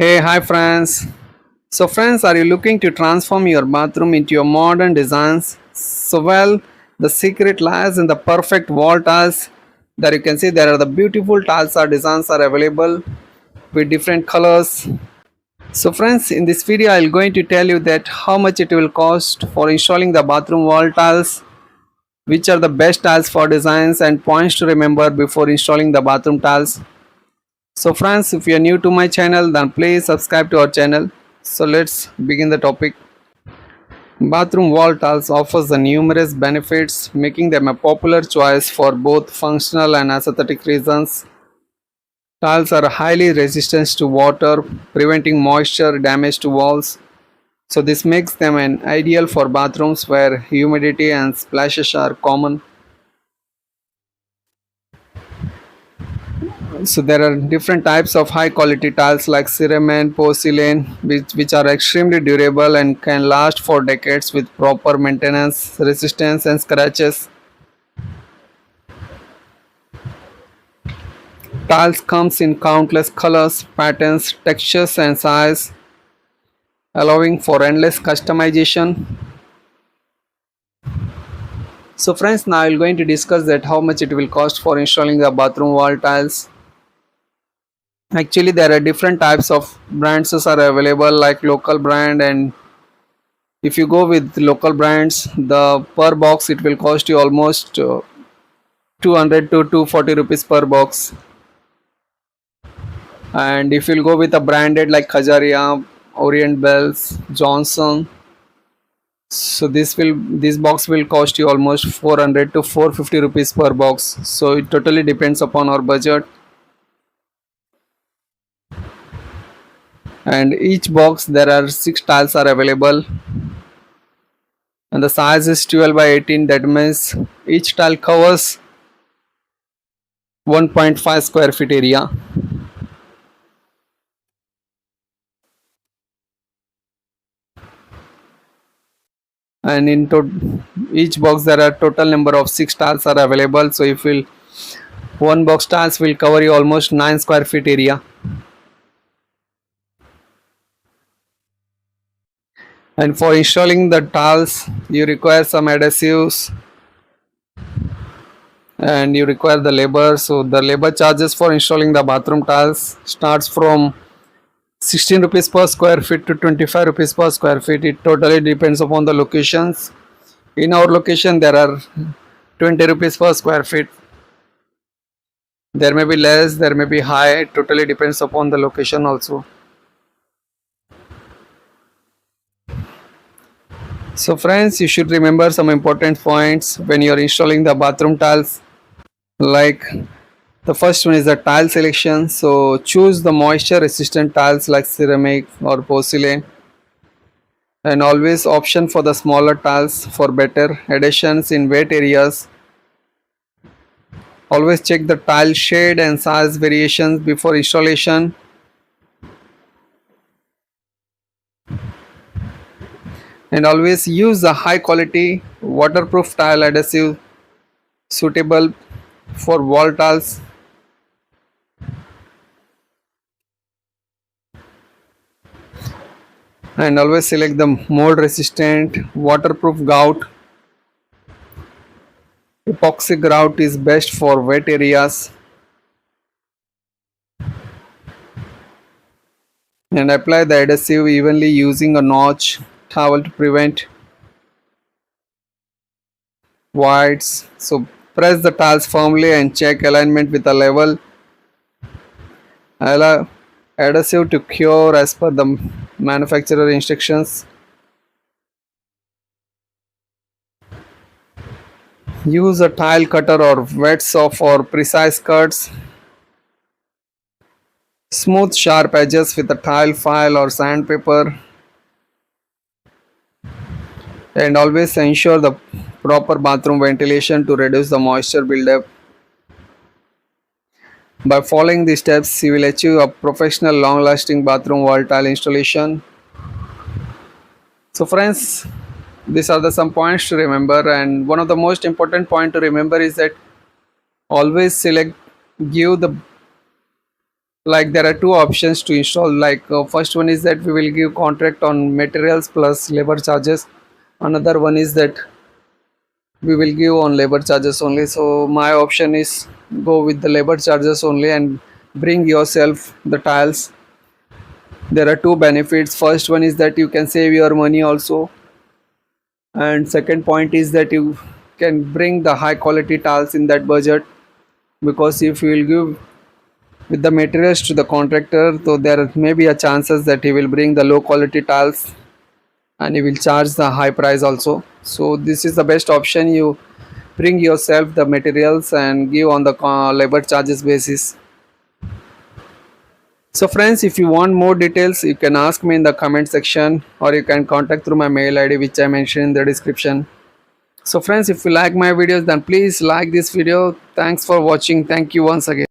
Hey, hi friends. So, friends, are you looking to transform your bathroom into a modern designs? The secret lies in the perfect wall tiles. There you can see there are the beautiful tiles or designs are available with different colors. So, friends, in this video, I'm going to tell you that how much it will cost for installing the bathroom wall tiles, which are the best tiles for designs and points to remember before installing the bathroom tiles. So friends, if you are new to my channel, then please subscribe to our channel. So let's begin the topic. Bathroom wall tiles offers the numerous benefits, making them a popular choice for both functional and aesthetic reasons. Tiles are highly resistant to water, preventing moisture damage to walls. So this makes them an ideal for bathrooms where humidity and splashes are common. So there are different types of high quality tiles like ceramic, porcelain, which are extremely durable and can last for decades with proper maintenance, resistance and scratches. Tiles comes in countless colors, patterns, textures and size, allowing for endless customization. So friends, now I'm going to discuss that how much it will cost for installing the bathroom wall tiles. Actually, there are different types of brands are available like local brand, and if you go with local brands, the per box it will cost you almost 200 to 240 rupees per box. And if you'll go with a branded like Kajaria, Orient Bells, Johnson, so this box will cost you almost 400 to 450 rupees per box. So it totally depends upon our budget. And each box there are 6 tiles are available, and the size is 12 by 18. That means each tile covers 1.5 square feet area. And each box there are total number of 6 tiles are available. So if will one box tiles will cover you almost 9 square feet area. And for installing the tiles you require some adhesives and you require the labor. So the labor charges for installing the bathroom tiles starts from 16 rupees per square feet to 25 rupees per square feet. It totally depends upon the locations. In our location there are 20 rupees per square feet. There may be less, there may be high. It totally depends upon the location also. So friends, you should remember some important points when you are installing the bathroom tiles. Like the first one is the tile selection. So choose the moisture resistant tiles like ceramic or porcelain, and always option for the smaller tiles for better adhesions in wet areas. Always check the tile shade and size variations before installation. And always use a high quality waterproof tile adhesive suitable for wall tiles. And always select the mold resistant waterproof grout. Epoxy grout is best for wet areas. And apply the adhesive evenly using a notch towel to prevent voids. So press the tiles firmly and check alignment with a level. Allow adhesive to cure as per the manufacturer instructions. Use a tile cutter or wet saw for precise cuts. Smooth sharp edges with a tile file or sandpaper. And always ensure the proper bathroom ventilation to reduce the moisture buildup. By following these steps, you will achieve a professional long-lasting bathroom wall tile installation. So friends, these are the some points to remember, and one of the most important point to remember is that always give the like there are two options to install. Like first one is that we will give contract on materials plus labor charges. Another one is that we will give on labor charges only. So my option is go with the labor charges only and bring yourself the tiles. There are two benefits. First one is that you can save your money also, and second point is that you can bring the high quality tiles in that budget, because if you will give with the materials to the contractor, so there may be a chances that he will bring the low quality tiles and he will charge the high price also. So this is the best option. You bring yourself the materials and give on the labor charges basis. So friends, if you want more details, you can ask me in the comment section, or you can contact through my mail id which I mentioned in the description. So friends, if you like my videos, then please like this video. Thanks for watching. Thank you once again.